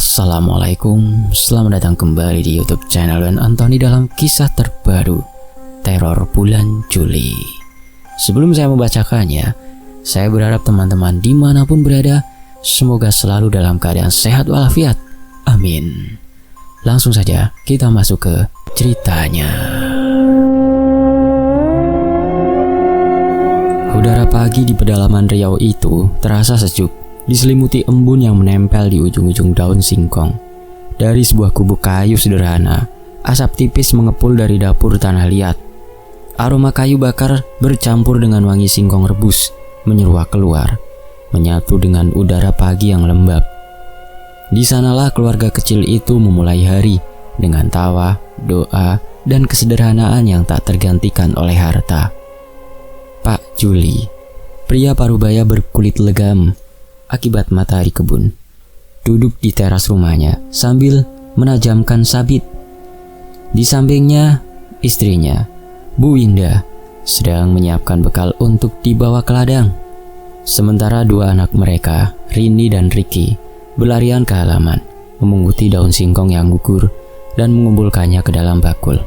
Assalamualaikum, selamat datang kembali di YouTube channel Dan Anthony dalam kisah terbaru Teror Bulan Juli. Sebelum saya membacakannya, saya berharap teman-teman dimanapun berada semoga selalu dalam keadaan sehat walafiat. Amin. Langsung saja kita masuk ke ceritanya. Udara pagi di pedalaman Riau itu terasa sejuk, diselimuti embun yang menempel di ujung-ujung daun singkong. Dari sebuah gubuk kayu sederhana, asap tipis mengepul dari dapur tanah liat. Aroma kayu bakar bercampur dengan wangi singkong rebus menyeruak keluar, menyatu dengan udara pagi yang lembab. Di sanalah keluarga kecil itu memulai hari dengan tawa, doa, dan kesederhanaan yang tak tergantikan oleh harta. Pak Juli, pria parubaya berkulit legam akibat matahari kebun, duduk di teras rumahnya sambil menajamkan sabit. Di sampingnya, istrinya, Bu Winda, sedang menyiapkan bekal untuk dibawa ke ladang. Sementara dua anak mereka, Rini dan Ricky, berlarian ke halaman, memunguti daun singkong yang gugur dan mengumpulkannya ke dalam bakul.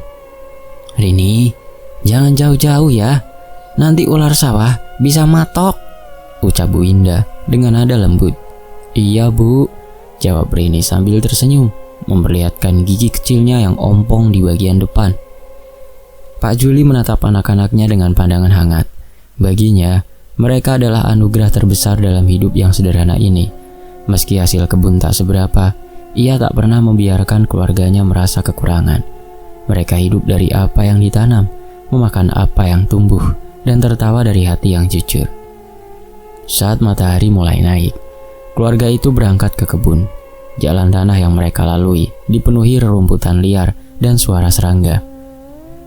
"Rini, jangan jauh-jauh ya, nanti ular sawah bisa matok," ucap Bu Winda dengan nada lembut. "Iya Bu," jawab Rini sambil tersenyum, memperlihatkan gigi kecilnya yang ompong di bagian depan. Pak Juli menatap anak-anaknya dengan pandangan hangat. Baginya, mereka adalah anugerah terbesar dalam hidup yang sederhana ini. Meski hasil kebun tak seberapa, ia tak pernah membiarkan keluarganya merasa kekurangan. Mereka hidup dari apa yang ditanam, memakan apa yang tumbuh, dan tertawa dari hati yang jujur. Saat matahari mulai naik, keluarga itu berangkat ke kebun. Jalan tanah yang mereka lalui dipenuhi rerumputan liar dan suara serangga.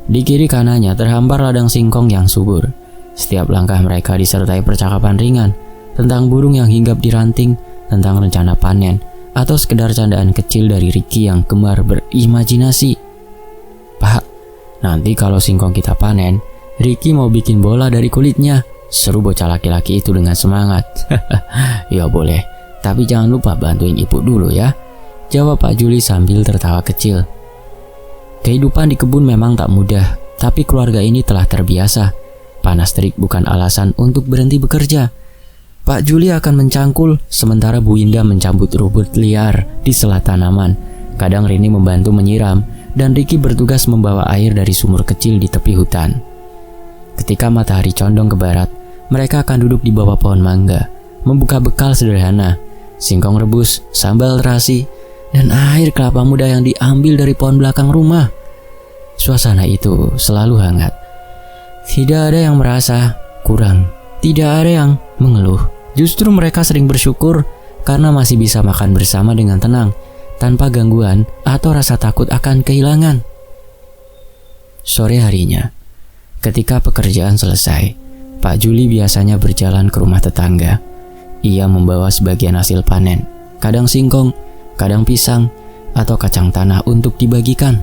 Di kiri kanannya terhampar ladang singkong yang subur. Setiap langkah mereka disertai percakapan ringan tentang burung yang hinggap di ranting, tentang rencana panen, atau sekedar candaan kecil dari Ricky yang gemar berimajinasi. "Pak, nanti kalau singkong kita panen, Ricky mau bikin bola dari kulitnya," seru bocah laki-laki itu dengan semangat. "Ya boleh, tapi jangan lupa bantuin ibu dulu ya," jawab Pak Juli sambil tertawa kecil. Kehidupan di kebun memang tak mudah, tapi keluarga ini telah terbiasa. Panas terik bukan alasan untuk berhenti bekerja. Pak Juli akan mencangkul, sementara Bu Winda mencabut rumput liar di sela tanaman. Kadang Rini membantu menyiram, dan Ricky bertugas membawa air dari sumur kecil di tepi hutan. Ketika matahari condong ke barat, mereka akan duduk di bawah pohon mangga, membuka bekal sederhana, singkong rebus, sambal terasi, dan air kelapa muda yang diambil dari pohon belakang rumah. Suasana itu selalu hangat. Tidak ada yang merasa kurang, tidak ada yang mengeluh. Justru mereka sering bersyukur karena masih bisa makan bersama dengan tenang, tanpa gangguan atau rasa takut akan kehilangan. Sore harinya, ketika pekerjaan selesai, Pak Juli biasanya berjalan ke rumah tetangga. Ia membawa sebagian hasil panen, kadang singkong, kadang pisang, atau kacang tanah untuk dibagikan.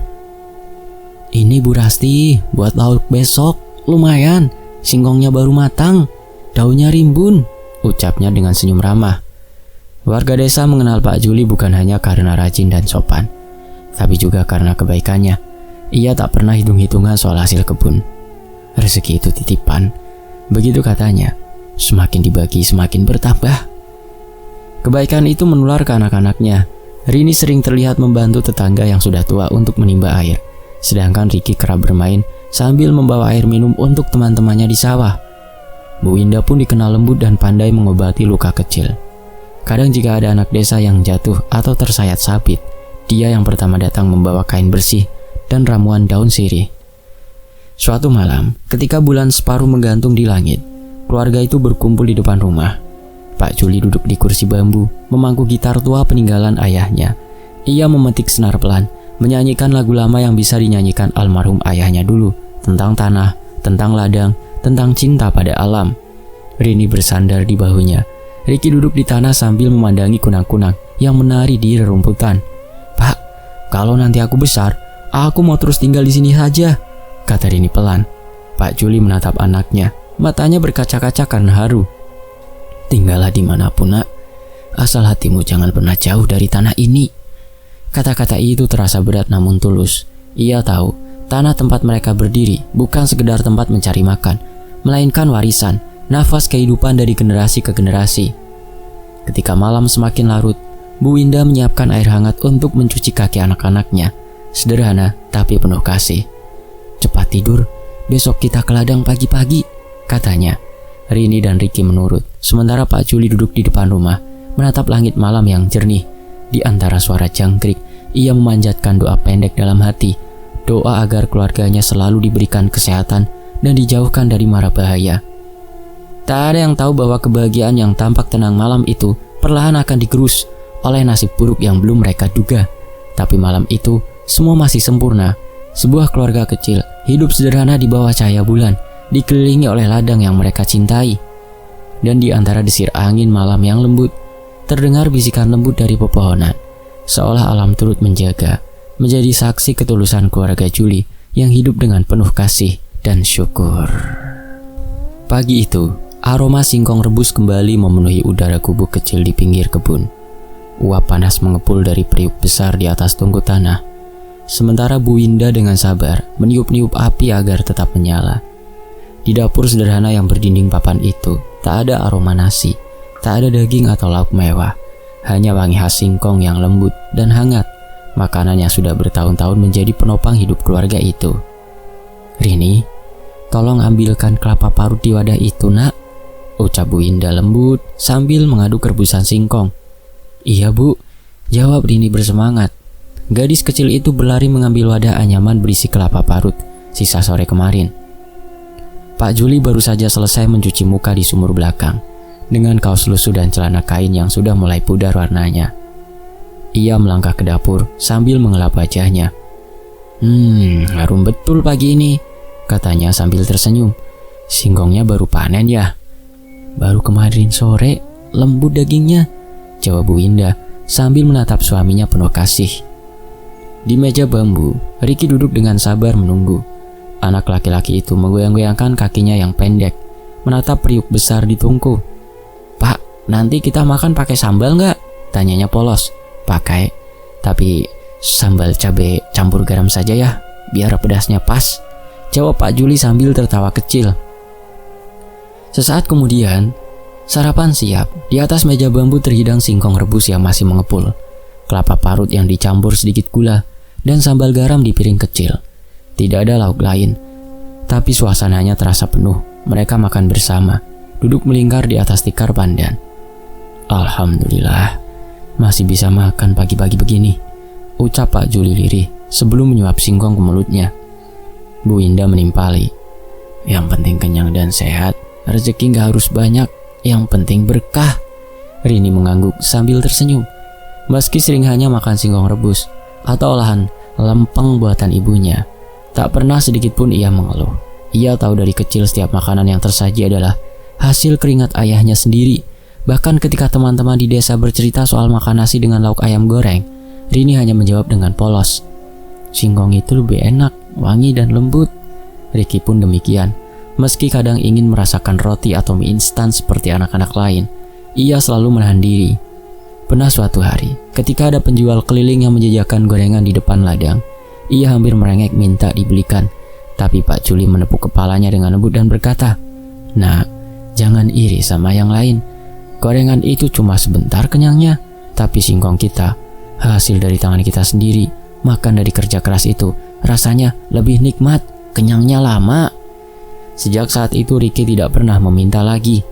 "Ini Bu Rasti, buat lauk besok, lumayan, singkongnya baru matang, daunnya rimbun," ucapnya dengan senyum ramah. Warga desa mengenal Pak Juli bukan hanya karena rajin dan sopan, tapi juga karena kebaikannya. Ia tak pernah hitung-hitungan soal hasil kebun. Rezeki itu titipan, begitu katanya. Semakin dibagi semakin bertambah. Kebaikan itu menular ke anak-anaknya. Rini sering terlihat membantu tetangga yang sudah tua untuk menimba air, sedangkan Ricky kerap bermain sambil membawa air minum untuk teman-temannya di sawah. Bu Winda pun dikenal lembut dan pandai mengobati luka kecil. Kadang jika ada anak desa yang jatuh atau tersayat sabit, dia yang pertama datang membawa kain bersih dan ramuan daun sirih. Suatu malam, ketika bulan separuh menggantung di langit, keluarga itu berkumpul di depan rumah. Pak Juli duduk di kursi bambu, memangku gitar tua peninggalan ayahnya. Ia memetik senar pelan, menyanyikan lagu lama yang bisa dinyanyikan almarhum ayahnya dulu, tentang tanah, tentang ladang, tentang cinta pada alam. Rini bersandar di bahunya. Ricky duduk di tanah sambil memandangi kunang-kunang yang menari di rerumputan. "Pak, kalau nanti aku besar, aku mau terus tinggal di sini saja," kata Rini pelan. Pak Juli menatap anaknya, matanya berkaca-kaca karena haru. "Tinggallah dimanapun nak, asal hatimu jangan pernah jauh dari tanah ini." Kata-kata itu terasa berat namun tulus. Ia tahu tanah tempat mereka berdiri bukan sekedar tempat mencari makan, melainkan warisan, nafas kehidupan dari generasi ke generasi. Ketika malam semakin larut, Bu Winda menyiapkan air hangat untuk mencuci kaki anak-anaknya. Sederhana tapi penuh kasih. "Cepat tidur, besok kita ke ladang pagi-pagi," katanya. Rini dan Ricky menurut, sementara Pak Juli duduk di depan rumah, menatap langit malam yang jernih. Di antara suara jangkrik, ia memanjatkan doa pendek dalam hati. Doa agar keluarganya selalu diberikan kesehatan dan dijauhkan dari mara bahaya. Tak ada yang tahu bahwa kebahagiaan yang tampak tenang malam itu perlahan akan digerus oleh nasib buruk yang belum mereka duga. Tapi malam itu, semua masih sempurna. Sebuah keluarga kecil, hidup sederhana di bawah cahaya bulan, dikelilingi oleh ladang yang mereka cintai. Dan di antara desir angin malam yang lembut, terdengar bisikan lembut dari pepohonan, seolah alam turut menjaga, menjadi saksi ketulusan keluarga Juli yang hidup dengan penuh kasih dan syukur. Pagi itu, aroma singkong rebus kembali memenuhi udara gubuk kecil di pinggir kebun. Uap panas mengepul dari periuk besar di atas tungku tanah, sementara Bu Winda dengan sabar meniup-niup api agar tetap menyala. Di dapur sederhana yang berdinding papan itu, tak ada aroma nasi, tak ada daging atau lauk mewah, hanya wangi khas singkong yang lembut dan hangat, makanan yang sudah bertahun-tahun menjadi penopang hidup keluarga itu. "Rini, tolong ambilkan kelapa parut di wadah itu, Nak," ucap Bu Winda lembut sambil mengaduk rebusan singkong. "Iya, Bu," jawab Rini bersemangat. Gadis kecil itu berlari mengambil wadah anyaman berisi kelapa parut sisa sore kemarin. Pak Juli baru saja selesai mencuci muka di sumur belakang dengan kaos lusuh dan celana kain yang sudah mulai pudar warnanya. Ia melangkah ke dapur sambil mengelap wajahnya. Harum betul pagi ini," katanya sambil tersenyum. "Singkongnya baru panen ya?" "Baru kemarin sore, lembut dagingnya," jawab Bu Winda sambil menatap suaminya penuh kasih. Di meja bambu, Ricky duduk dengan sabar menunggu. Anak laki-laki itu menggoyang-goyangkan kakinya yang pendek, menatap periuk besar di tungku. "Pak, nanti kita makan pakai sambal nggak?" tanyanya polos. "Pakai, tapi sambal cabai campur garam saja ya, biar pedasnya pas," jawab Pak Juli sambil tertawa kecil. Sesaat kemudian, sarapan siap. Di atas meja bambu terhidang singkong rebus yang masih mengepul, kelapa parut yang dicampur sedikit gula, dan sambal garam di piring kecil. Tidak ada lauk lain, tapi suasananya terasa penuh. Mereka makan bersama, duduk melingkar di atas tikar pandan. "Alhamdulillah, masih bisa makan pagi-pagi begini," ucap Pak Juli lirih sebelum menyuap singkong ke mulutnya. Bu Winda menimpali, "Yang penting kenyang dan sehat, rezeki gak harus banyak, yang penting berkah." Rini mengangguk sambil tersenyum. Meski sering hanya makan singkong rebus atau olahan lempeng buatan ibunya, tak pernah sedikit pun ia mengeluh. Ia tahu dari kecil setiap makanan yang tersaji adalah hasil keringat ayahnya sendiri. Bahkan ketika teman-teman di desa bercerita soal makan nasi dengan lauk ayam goreng, Rini hanya menjawab dengan polos, "Singkong itu lebih enak, wangi dan lembut." Ricky pun demikian. Meski kadang ingin merasakan roti atau mie instan seperti anak-anak lain, ia selalu menahan diri. Pernah suatu hari, ketika ada penjual keliling yang menjajakan gorengan di depan ladang, ia hampir merengek minta dibelikan. Tapi Pak Juli menepuk kepalanya dengan lembut dan berkata, "Nak, jangan iri sama yang lain. Gorengan itu cuma sebentar kenyangnya, tapi singkong kita, hasil dari tangan kita sendiri, makan dari kerja keras itu, rasanya lebih nikmat, kenyangnya lama." Sejak saat itu Ricky tidak pernah meminta lagi.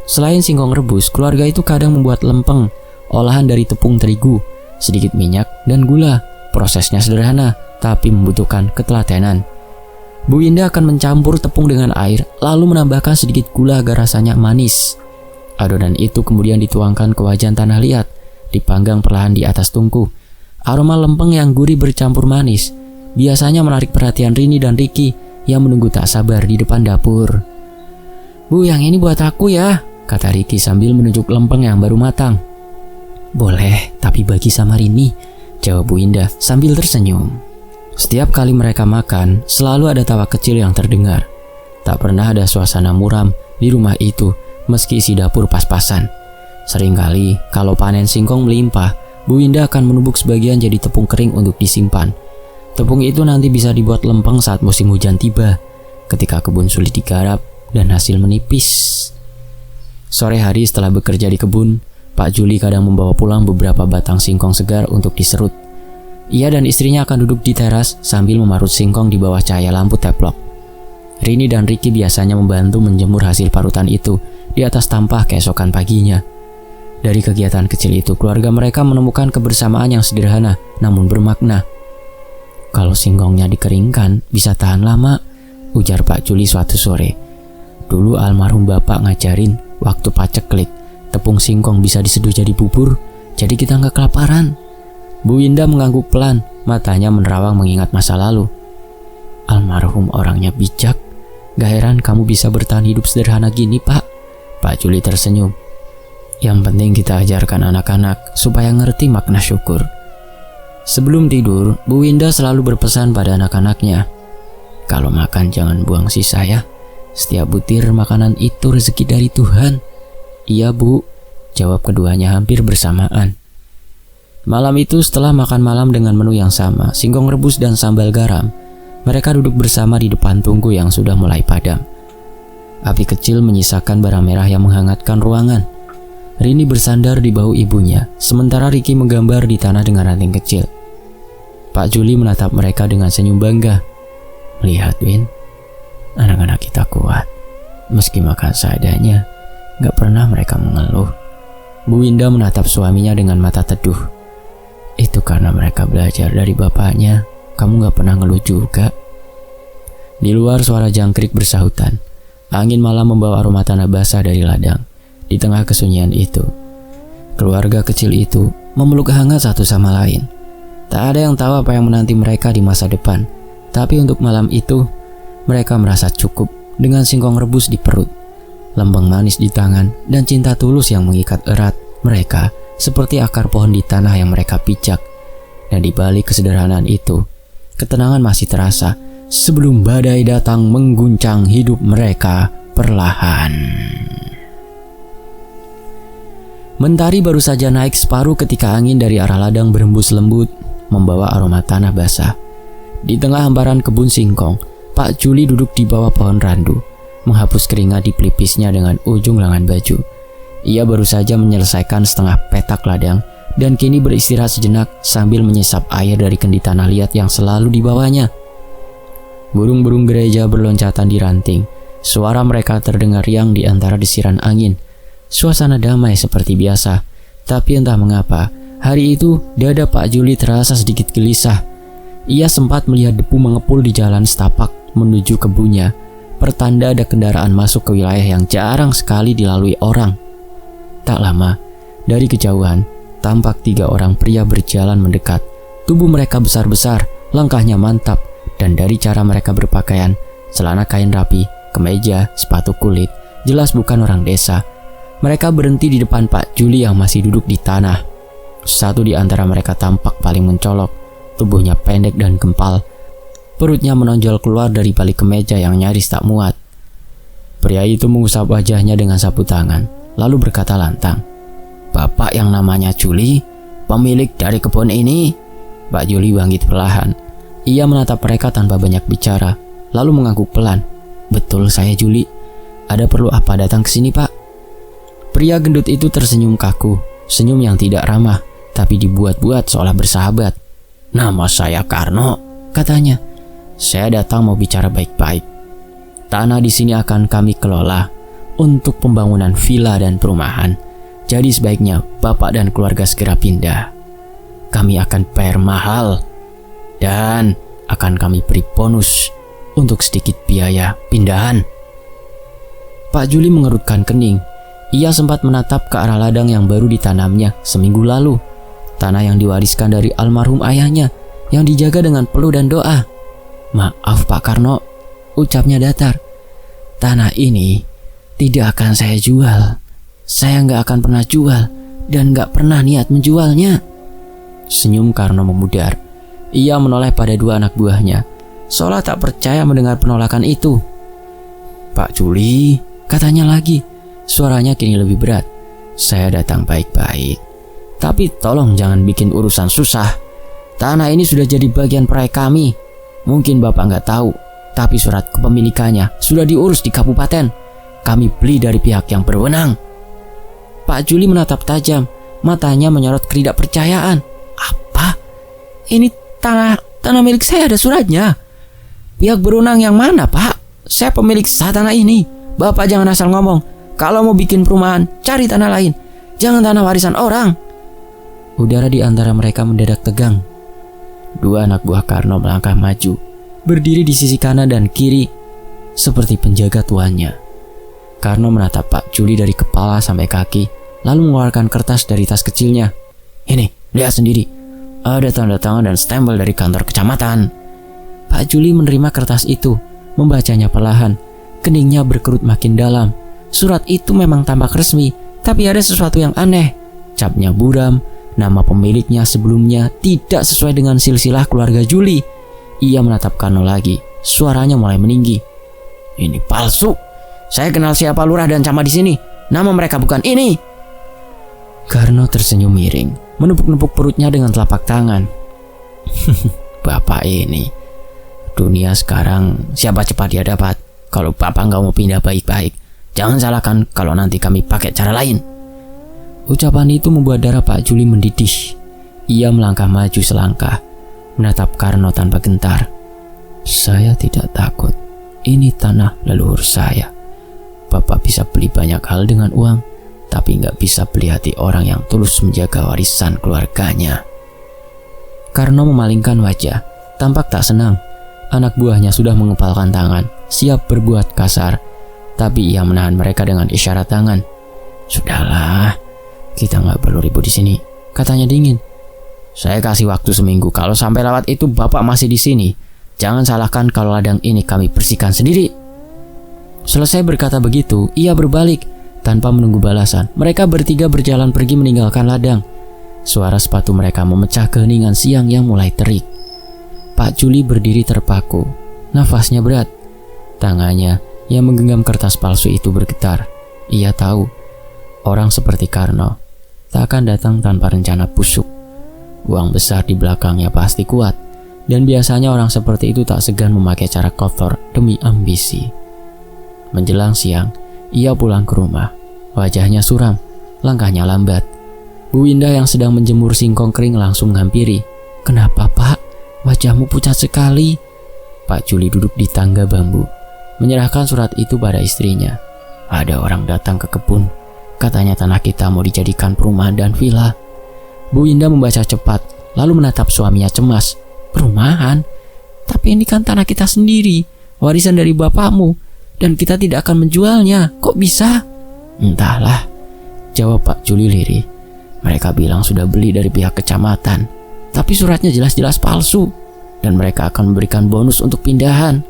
Selain singkong rebus, keluarga itu kadang membuat lempeng, olahan dari tepung terigu, sedikit minyak dan gula. Prosesnya sederhana, tapi membutuhkan ketelatenan. Bu Winda akan mencampur tepung dengan air, lalu menambahkan sedikit gula agar rasanya manis. Adonan itu kemudian dituangkan ke wajan tanah liat, dipanggang perlahan di atas tungku. Aroma lempeng yang gurih bercampur manis biasanya menarik perhatian Rini dan Ricky yang menunggu tak sabar di depan dapur. "Bu, yang ini buat aku ya," kata Ricky sambil menunjuk lempeng yang baru matang. "Boleh, tapi bagi sama Rini," jawab Bu Winda sambil tersenyum. Setiap kali mereka makan, selalu ada tawa kecil yang terdengar. Tak pernah ada suasana muram di rumah itu, meski isi dapur pas-pasan. Seringkali kalau panen singkong melimpah, Bu Indah akan menumbuk sebagian jadi tepung kering untuk disimpan. Tepung itu nanti bisa dibuat lempeng saat musim hujan tiba, ketika kebun sulit digarap dan hasil menipis. Sore hari setelah bekerja di kebun, Pak Juli kadang membawa pulang beberapa batang singkong segar untuk diserut. Ia dan istrinya akan duduk di teras sambil memarut singkong di bawah cahaya lampu teplok. Rini dan Ricky biasanya membantu menjemur hasil parutan itu di atas tampah keesokan paginya. Dari kegiatan kecil itu, keluarga mereka menemukan kebersamaan yang sederhana namun bermakna. Kalau singkongnya dikeringkan, bisa tahan lama, ujar Pak Juli suatu sore. Dulu almarhum bapak ngajarin, waktu paceklik, tepung singkong bisa diseduh jadi bubur, jadi kita nggak kelaparan. Bu Indah mengangguk pelan, matanya menerawang mengingat masa lalu. Almarhum orangnya bijak, gak heran kamu bisa bertahan hidup sederhana gini, Pak. Pak Juli tersenyum. Yang penting kita ajarkan anak-anak supaya ngerti makna syukur. Sebelum tidur, Bu Indah selalu berpesan pada anak-anaknya, kalau makan jangan buang sisa ya. Setiap butir makanan itu rezeki dari Tuhan. Iya Bu, jawab keduanya hampir bersamaan. Malam itu setelah makan malam dengan menu yang sama, singkong rebus dan sambal garam, mereka duduk bersama di depan tungku yang sudah mulai padam. Api kecil menyisakan bara merah yang menghangatkan ruangan. Rini bersandar di bahu ibunya, sementara Ricky menggambar di tanah dengan ranting kecil. Pak Juli menatap mereka dengan senyum bangga. Lihat Win, anak-anak kita kuat. Meski makan seadanya, gak pernah mereka mengeluh. Bu Indah menatap suaminya dengan mata teduh. Itu karena mereka belajar dari bapaknya. Kamu gak pernah ngeluh juga. Di luar suara jangkrik bersahutan. Angin malam membawa aroma tanah basah dari ladang. Di tengah kesunyian itu, keluarga kecil itu memeluk hangat satu sama lain. Tak ada yang tahu apa yang menanti mereka di masa depan. Tapi untuk malam itu, mereka merasa cukup dengan singkong rebus di perut, lembang manis di tangan, dan cinta tulus yang mengikat erat mereka seperti akar pohon di tanah yang mereka pijak. Dan di balik kesederhanaan itu, ketenangan masih terasa sebelum badai datang mengguncang hidup mereka perlahan. Mentari baru saja naik separuh ketika angin dari arah ladang berembus lembut, membawa aroma tanah basah. Di tengah hamparan kebun singkong, Pak Juli duduk di bawah pohon randu, menghapus keringat di pelipisnya dengan ujung lengan baju. Ia baru saja menyelesaikan setengah petak ladang dan kini beristirahat sejenak sambil menyesap air dari kendi tanah liat yang selalu dibawanya. Burung-burung gereja berloncatan di ranting. Suara mereka terdengar riang di antara desiran angin. Suasana damai seperti biasa. Tapi entah mengapa, hari itu dada Pak Juli terasa sedikit gelisah. Ia sempat melihat debu mengepul di jalan setapak menuju kebunnya, pertanda ada kendaraan masuk ke wilayah yang jarang sekali dilalui orang. Tak lama, dari kejauhan, tampak 3 orang pria berjalan mendekat. Tubuh mereka besar-besar, langkahnya mantap, dan dari cara mereka berpakaian, celana kain rapi, kemeja, sepatu kulit, jelas bukan orang desa. Mereka berhenti di depan Pak Juli yang masih duduk di tanah. Satu di antara mereka tampak paling mencolok, tubuhnya pendek dan gempal. Perutnya menonjol keluar dari balik kemeja yang nyaris tak muat. Pria itu mengusap wajahnya dengan sapu tangan, lalu berkata lantang, "Bapak yang namanya Juli, pemilik dari kebun ini?" Pak Juli bangkit perlahan. Ia menatap mereka tanpa banyak bicara, lalu mengangguk pelan. "Betul, saya Juli. Ada perlu apa datang ke sini, Pak?" Pria gendut itu tersenyum kaku, senyum yang tidak ramah, tapi dibuat-buat seolah bersahabat. "Nama saya Karno," katanya. "Saya datang mau bicara baik-baik. Tanah di sini akan kami kelola untuk pembangunan villa dan perumahan. Jadi sebaiknya Bapak dan keluarga segera pindah. Kami akan bayar mahal dan akan kami beri bonus untuk sedikit biaya pindahan." Pak Juli mengerutkan kening. Ia sempat menatap ke arah ladang yang baru ditanamnya seminggu lalu. Tanah yang diwariskan dari almarhum ayahnya yang dijaga dengan peluh dan doa. "Maaf Pak Karno," ucapnya datar. "Tanah ini tidak akan saya jual. Saya nggak akan pernah jual dan nggak pernah niat menjualnya." Senyum Karno memudar. Ia menoleh pada 2 anak buahnya, seolah tak percaya mendengar penolakan itu. "Pak Juli," katanya lagi. Suaranya kini lebih berat. Saya datang baik-baik. Tapi tolong jangan bikin urusan susah. Tanah ini sudah jadi bagian proyek kami. Mungkin Bapak nggak tahu, tapi surat kepemilikannya sudah diurus di kabupaten. Kami beli dari pihak yang berwenang. Pak Juli menatap tajam, matanya menyorot ketidakpercayaan. Apa? Ini tanah milik saya, ada suratnya. Pihak berwenang yang mana, Pak? Saya pemilik sah tanah ini. Bapak jangan asal ngomong. Kalau mau bikin perumahan, cari tanah lain. Jangan tanah warisan orang. Udara di antara mereka mendadak tegang. Dua anak buah Karno melangkah maju, berdiri di sisi kanan dan kiri seperti penjaga tuannya. Karno menatap Pak Juli dari kepala sampai kaki, lalu mengeluarkan kertas dari tas kecilnya. Ini, lihat sendiri. Ada tanda tangan dan stempel dari kantor kecamatan. Pak Juli menerima kertas itu, membacanya perlahan. Keningnya berkerut makin dalam. Surat itu memang tampak resmi, tapi ada sesuatu yang aneh. Capnya buram. Nama pemiliknya sebelumnya tidak sesuai dengan silsilah keluarga Juli. Ia menatap Karno lagi. Suaranya mulai meninggi. Ini palsu. Saya kenal siapa lurah dan camat di sini. Nama mereka bukan ini. Karno tersenyum miring, menepuk-nepuk perutnya dengan telapak tangan. Bapak ini, dunia sekarang siapa cepat dia dapat. Kalau Bapak nggak mau pindah baik-baik, jangan salahkan kalau nanti kami pakai cara lain. Ucapan itu membuat darah Pak Juli mendidih. Ia melangkah maju selangkah, menatap Karno tanpa gentar. Saya tidak takut. Ini tanah leluhur saya. Bapak bisa beli banyak hal dengan uang, tapi nggak bisa beli hati orang yang tulus menjaga warisan keluarganya. Karno memalingkan wajah, tampak tak senang. Anak buahnya sudah mengepalkan tangan, siap berbuat kasar, tapi ia menahan mereka dengan isyarat tangan. Sudahlah, kita nggak perlu ribut di sini, katanya dingin. Saya kasih waktu seminggu. Kalau sampai lewat itu Bapak masih di sini, jangan salahkan kalau ladang ini kami bersihkan sendiri. Selesai berkata begitu, ia berbalik tanpa menunggu balasan. Mereka bertiga berjalan pergi meninggalkan ladang. Suara sepatu mereka memecah keheningan siang yang mulai terik. Pak Juli berdiri terpaku, nafasnya berat. Tangannya yang menggenggam kertas palsu itu bergetar. Ia tahu orang seperti Karno tak akan datang tanpa rencana busuk. Uang besar di belakangnya pasti kuat, dan biasanya orang seperti itu tak segan memakai cara kotor demi ambisi. Menjelang siang, ia pulang ke rumah. Wajahnya suram, langkahnya lambat. Bu Indah yang sedang menjemur singkong kering langsung menghampiri. Kenapa, Pak? Wajahmu pucat sekali. Pak Juli duduk di tangga bambu, menyerahkan surat itu pada istrinya. Ada orang datang ke kebun. Katanya tanah kita mau dijadikan perumahan dan villa. Bu Indah membaca cepat, lalu menatap suaminya cemas. Perumahan? Tapi ini kan tanah kita sendiri, warisan dari bapakmu, dan kita tidak akan menjualnya. Kok bisa? Entahlah, jawab Pak Juli lirih. Mereka bilang sudah beli dari pihak kecamatan, tapi suratnya jelas-jelas palsu, dan mereka akan memberikan bonus untuk pindahan.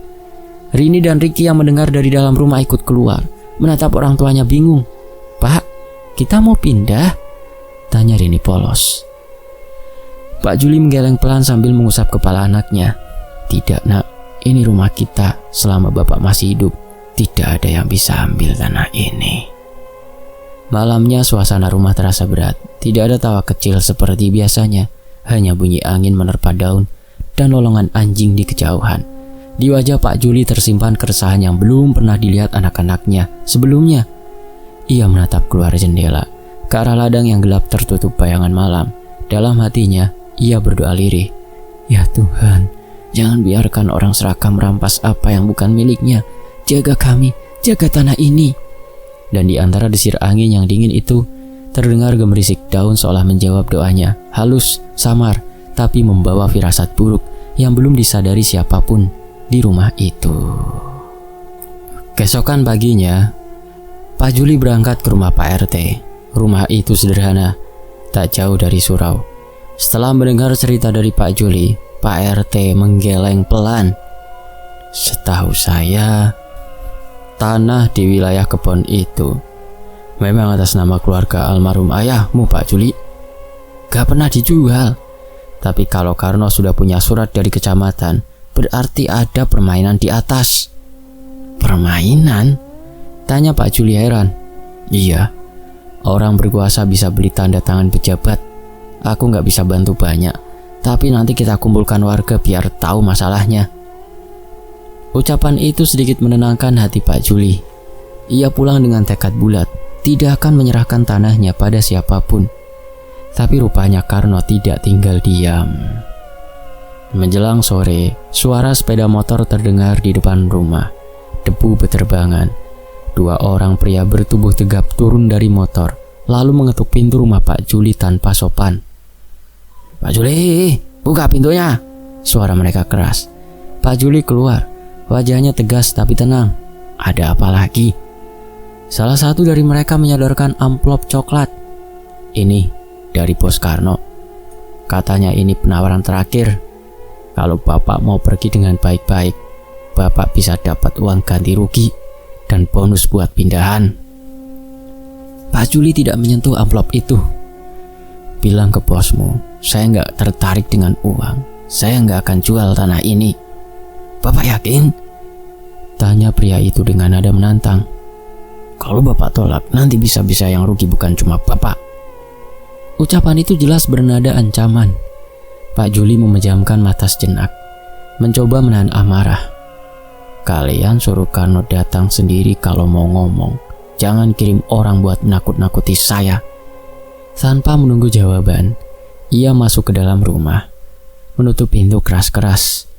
Rini dan Ricky yang mendengar dari dalam rumah ikut keluar, menatap orang tuanya bingung. Pak, kita mau pindah? Tanya Rini polos. Pak Juli menggeleng pelan sambil mengusap kepala anaknya. Tidak, Nak, ini rumah kita. Selama Bapak masih hidup, tidak ada yang bisa ambil tanah ini. Malamnya suasana rumah terasa berat. Tidak ada tawa kecil seperti biasanya, hanya bunyi angin menerpa daun dan lolongan anjing di kejauhan. Di wajah Pak Juli tersimpan keresahan yang belum pernah dilihat anak-anaknya sebelumnya. Ia menatap keluar jendela, ke arah ladang yang gelap tertutup bayangan malam. Dalam hatinya, ia berdoa lirih. Ya Tuhan, jangan biarkan orang serakah merampas apa yang bukan miliknya. Jaga kami, jaga tanah ini. Dan di antara desir angin yang dingin itu, terdengar gemerisik daun seolah menjawab doanya. Halus, samar, tapi membawa firasat buruk yang belum disadari siapapun di rumah itu. Keesokan paginya, Pak Juli berangkat ke rumah Pak RT. Rumah itu sederhana, tak jauh dari surau. Setelah mendengar cerita dari Pak Juli, Pak RT menggeleng pelan. Setahu saya, tanah di wilayah kebun itu memang atas nama keluarga almarhum ayahmu, Pak Juli. Gak pernah dijual. Tapi kalau Karno sudah punya surat dari kecamatan, berarti ada permainan di atas. Permainan? Tanya Pak Juli heran. Iya, Orang berkuasa bisa beli tanda tangan pejabat. Aku nggak bisa bantu banyak, tapi nanti kita kumpulkan warga biar tahu masalahnya. Ucapan itu sedikit menenangkan hati Pak Juli. Ia pulang dengan tekad bulat, tidak akan menyerahkan tanahnya pada siapapun. Tapi rupanya Karno tidak tinggal diam. Menjelang sore, suara sepeda motor terdengar di depan rumah. Debu beterbangan. 2 orang pria bertubuh tegap turun dari motor, lalu mengetuk pintu rumah Pak Juli tanpa sopan. "Pak Juli, buka pintunya!" Suara mereka keras. Pak Juli keluar, wajahnya tegas tapi tenang. Ada apa lagi? Salah satu dari mereka menyodorkan amplop coklat. "Ini dari Bos Karno. Katanya ini penawaran terakhir. Kalau Bapak mau pergi dengan baik-baik, Bapak bisa dapat uang ganti rugi dan bonus buat pindahan." Pak Juli tidak menyentuh amplop itu. "Bilang ke bosmu, saya nggak tertarik dengan uang. Saya nggak akan jual tanah ini." "Bapak yakin?" tanya pria itu dengan nada menantang. "Kalau Bapak tolak, nanti bisa-bisa yang rugi bukan cuma Bapak." Ucapan itu jelas bernada ancaman. Pak Juli memejamkan mata sejenak, mencoba menahan amarah. "Kalian suruh Karno datang sendiri kalau mau ngomong. Jangan kirim orang buat nakut-nakuti saya." Tanpa menunggu jawaban, ia masuk ke dalam rumah, menutup pintu keras-keras.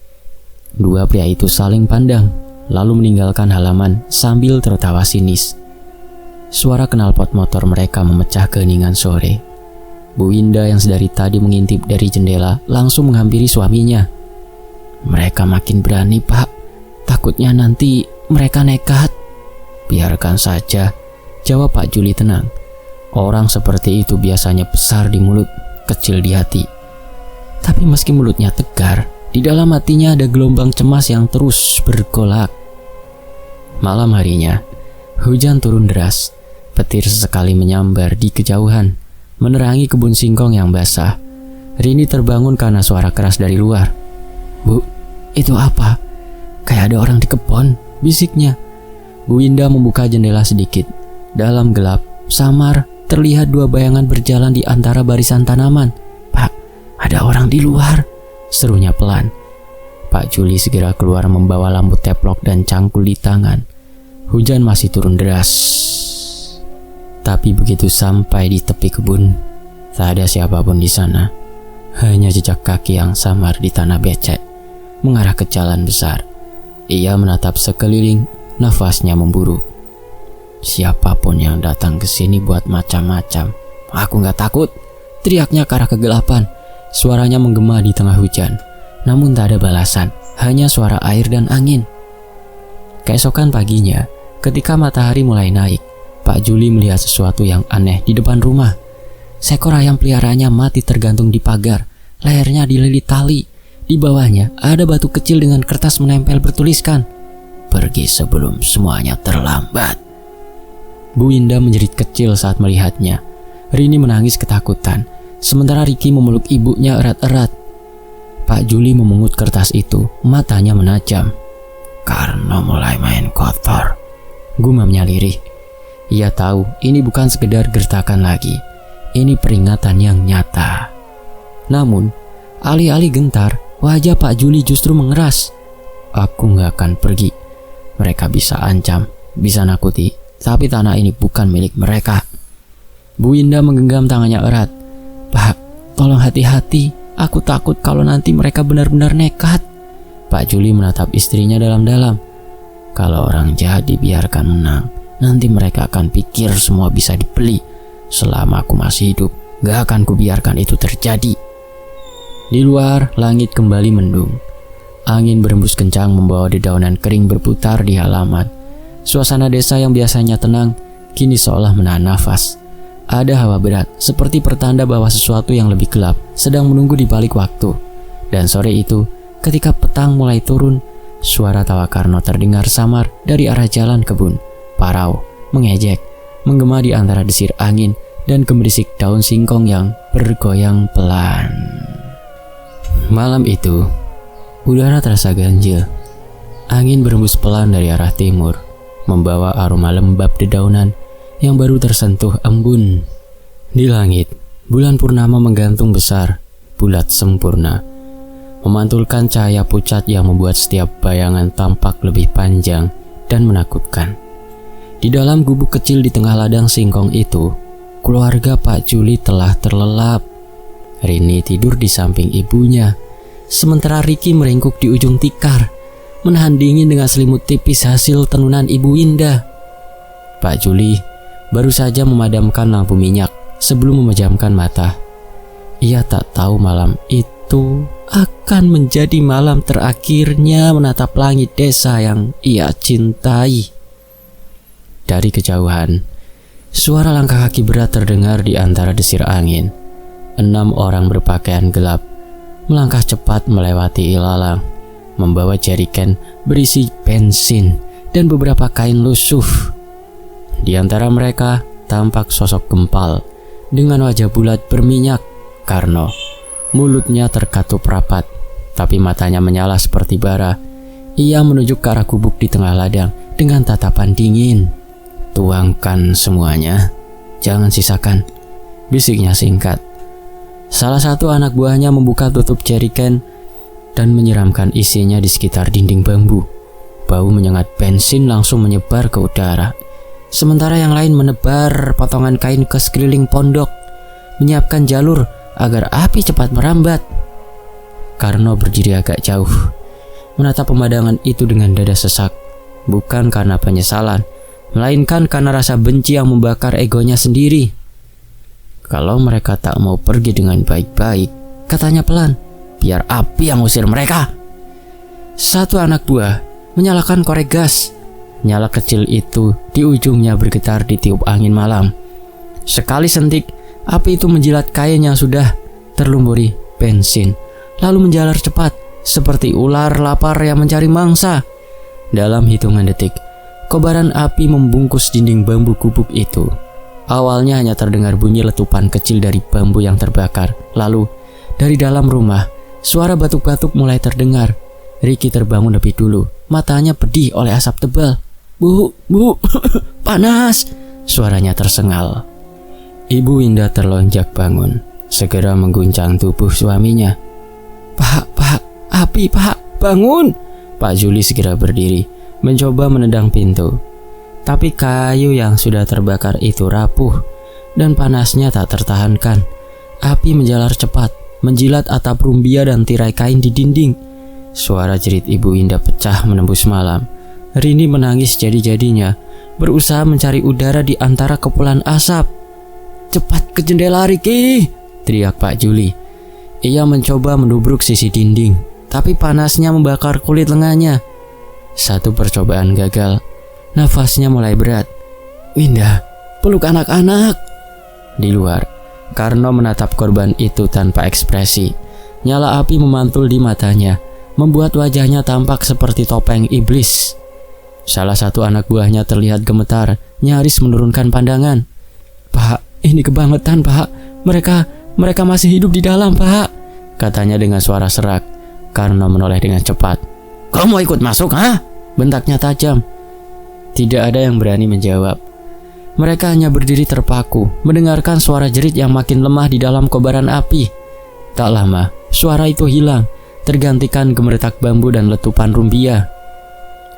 2 pria itu saling pandang, lalu meninggalkan halaman sambil tertawa sinis. Suara knalpot motor mereka memecah keheningan sore. Bu Winda yang sedari tadi mengintip dari jendela langsung menghampiri suaminya. "Mereka makin berani, Pak. Takutnya nanti mereka nekat." "Biarkan saja," jawab Pak Juli tenang. Orang seperti itu biasanya besar di mulut, kecil di hati. Tapi meski mulutnya tegar, di dalam hatinya ada gelombang cemas yang terus bergolak. Malam harinya, hujan turun deras. Petir sesekali menyambar di kejauhan, menerangi kebun singkong yang basah. Rini terbangun karena suara keras dari luar. "Bu, itu apa? Kayak ada orang di kebun," bisiknya. Bu Winda membuka jendela sedikit. Dalam gelap, samar, terlihat 2 bayangan berjalan di antara barisan tanaman. "Pak, ada orang di luar," serunya pelan. Pak Juli segera keluar membawa lampu teplok dan cangkul di tangan. Hujan masih turun deras. Tapi begitu sampai di tepi kebun, tak ada siapapun di sana. Hanya jejak kaki yang samar di tanah becek, mengarah ke jalan besar. Ia menatap sekeliling, nafasnya memburu. "Siapapun yang datang ke sini buat macam-macam. Aku nggak takut," teriaknya ke arah kegelapan. Suaranya menggema di tengah hujan, namun tak ada balasan, hanya suara air dan angin. Keesokan paginya, ketika matahari mulai naik, Pak Juli melihat sesuatu yang aneh di depan rumah. Seekor ayam peliharaannya mati tergantung di pagar, lehernya dililit tali. Di bawahnya ada batu kecil dengan kertas menempel bertuliskan, "Pergi sebelum semuanya terlambat." Bu Winda menjerit kecil saat melihatnya. Rini menangis ketakutan, sementara Riki memeluk ibunya erat-erat. Pak Juli memungut kertas itu, matanya menajam. "Karno mulai main kotor," gumamnya lirih. Ia tahu ini bukan sekedar gertakan lagi. Ini peringatan yang nyata. Namun, alih-alih gentar, wajah Pak Juli justru mengeras. "Aku gak akan pergi. Mereka bisa ancam, bisa nakuti, tapi tanah ini bukan milik mereka." Bu Winda menggenggam tangannya erat. "Pak, tolong hati-hati. Aku takut kalau nanti mereka benar-benar nekat." Pak Juli menatap istrinya dalam-dalam. "Kalau orang jahat dibiarkan menang, nanti mereka akan pikir semua bisa dibeli. Selama aku masih hidup, gak akan kubiarkan itu terjadi." Di luar, langit kembali mendung. Angin berembus kencang membawa dedaunan kering berputar di halaman. Suasana desa yang biasanya tenang, kini seolah menahan nafas. Ada hawa berat, seperti pertanda bahwa sesuatu yang lebih gelap sedang menunggu di balik waktu. Dan sore itu, ketika petang mulai turun, suara tawa Karno terdengar samar dari arah jalan kebun. Parau, mengejek, menggema di antara desir angin dan gemerisik daun singkong yang bergoyang pelan. Malam itu, udara terasa ganjil. Angin berembus pelan dari arah timur, membawa aroma lembab dedaunan yang baru tersentuh embun. Di langit, bulan purnama menggantung besar, bulat sempurna, memantulkan cahaya pucat yang membuat setiap bayangan tampak lebih panjang dan menakutkan. Di dalam gubuk kecil di tengah ladang singkong itu, keluarga Pak Juli telah terlelap. Rini tidur di samping ibunya, sementara Riki meringkuk di ujung tikar, menahan dingin dengan selimut tipis hasil tenunan Ibu Indah. Pak Juli baru saja memadamkan lampu minyak sebelum memejamkan mata. Ia tak tahu malam itu akan menjadi malam terakhirnya menatap langit desa yang ia cintai. Dari kejauhan, suara langkah kaki berat terdengar di antara desir angin. 6 orang berpakaian gelap melangkah cepat melewati ilalang, membawa jeriken berisi bensin dan beberapa kain lusuh. Di antara mereka tampak sosok gempal dengan wajah bulat berminyak. Karno, mulutnya terkatup rapat, tapi matanya menyala seperti bara. Ia menunjuk ke arah gubuk di tengah ladang dengan tatapan dingin. "Tuangkan semuanya, jangan sisakan," bisiknya singkat. Salah satu anak buahnya membuka tutup jeriken dan menyiramkan isinya di sekitar dinding bambu. Bau menyengat bensin langsung menyebar ke udara. Sementara yang lain menebar potongan kain ke sekeliling pondok, menyiapkan jalur agar api cepat merambat. Karno berdiri agak jauh, menatap pemandangan itu dengan dada sesak, bukan karena penyesalan, melainkan karena rasa benci yang membakar egonya sendiri. Kalau mereka tak mau pergi dengan baik-baik, katanya pelan, biar api yang usir mereka. Satu anak buah menyalakan korek gas. Nyala kecil itu di ujungnya bergetar ditiup angin malam. Sekali sentik, api itu menjilat kain yang sudah terlumburi bensin, lalu menjalar cepat seperti ular lapar yang mencari mangsa. Dalam hitungan detik, kobaran api membungkus dinding bambu gubuk itu. Awalnya hanya terdengar bunyi letupan kecil dari bambu yang terbakar. Lalu, dari dalam rumah, suara batuk-batuk mulai terdengar. Riki terbangun lebih dulu, matanya pedih oleh asap tebal. Bu, panas!" Suaranya tersengal. Ibu Indah terlonjak bangun, segera mengguncang tubuh suaminya. Pak, api Pak, bangun!" Pak Juli segera berdiri, mencoba menendang pintu. Tapi kayu yang sudah terbakar itu rapuh, dan panasnya tak tertahankan. Api menjalar cepat, menjilat atap rumbia dan tirai kain di dinding. Suara jerit Ibu Indah pecah menembus malam. Rini menangis jadi-jadinya, berusaha mencari udara di antara kepulan asap. "Cepat ke jendela, Riki!" teriak Pak Juli. Ia mencoba mendubruk sisi dinding, tapi panasnya membakar kulit lengannya. Satu percobaan gagal, nafasnya mulai berat. "Indah, peluk anak-anak!" Di luar, Karno menatap korban itu tanpa ekspresi. Nyala api memantul di matanya, membuat wajahnya tampak seperti topeng iblis. Salah satu anak buahnya terlihat gemetar, nyaris menurunkan pandangan. "Pak, ini kebangetan Pak, mereka masih hidup di dalam Pak," katanya dengan suara serak. Karno menoleh dengan cepat. "Kau mau ikut masuk, ha?" bentaknya tajam. Tidak ada yang berani menjawab. Mereka hanya berdiri terpaku, mendengarkan suara jerit yang makin lemah di dalam kobaran api. Tak lama, suara itu hilang, tergantikan gemeretak bambu dan letupan rumbia.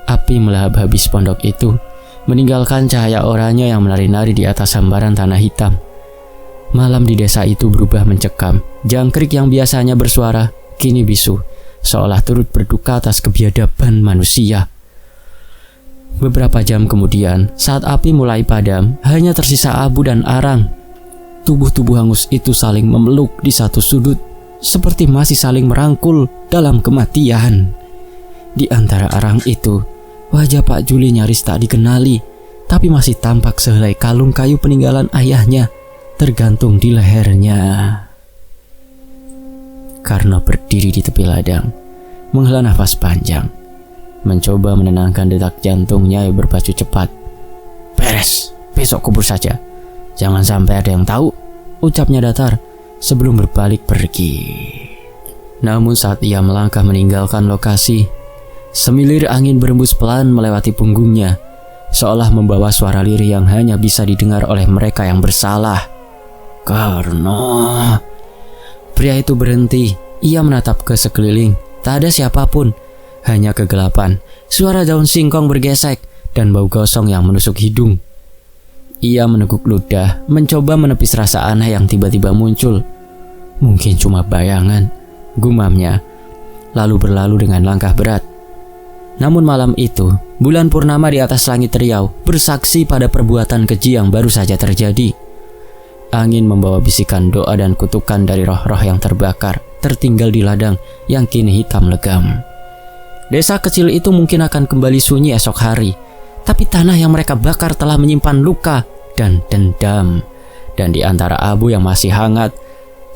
Api melahap habis pondok itu, meninggalkan cahaya oranye yang menari-nari di atas sambaran tanah hitam. Malam di desa itu berubah mencekam. Jangkrik yang biasanya bersuara, kini bisu, seolah turut berduka atas kebiadaban manusia. Beberapa jam kemudian, saat api mulai padam, hanya tersisa abu dan arang. Tubuh-tubuh hangus itu saling memeluk di satu sudut, seperti masih saling merangkul dalam kematian. Di antara arang itu, wajah Pak Juli nyaris tak dikenali, tapi masih tampak sehelai kalung kayu peninggalan ayahnya tergantung di lehernya. Karno berdiri di tepi ladang, menghela nafas panjang, mencoba menenangkan detak jantungnya yang berpacu cepat. "Beres, besok kubur saja. Jangan sampai ada yang tahu," ucapnya datar sebelum berbalik pergi. Namun saat ia melangkah meninggalkan lokasi, semilir angin berembus pelan melewati punggungnya. seolah membawa suara lirih yang hanya bisa didengar oleh mereka yang bersalah. "Karno." Pria itu berhenti. Ia menatap ke sekeliling. Tak ada siapapun, hanya kegelapan, suara daun singkong bergesek, dan bau gosong yang menusuk hidung. Ia meneguk ludah, mencoba menepis rasa aneh yang tiba-tiba muncul. "Mungkin cuma bayangan," gumamnya, lalu berlalu dengan langkah berat. Namun malam itu, bulan purnama di atas langit Riau bersaksi pada perbuatan keji yang baru saja terjadi. Angin membawa bisikan doa dan kutukan dari roh-roh yang terbakar, tertinggal di ladang yang kini hitam legam. Desa kecil itu mungkin akan kembali sunyi esok hari, tapi tanah yang mereka bakar telah menyimpan luka dan dendam. Dan di antara abu yang masih hangat,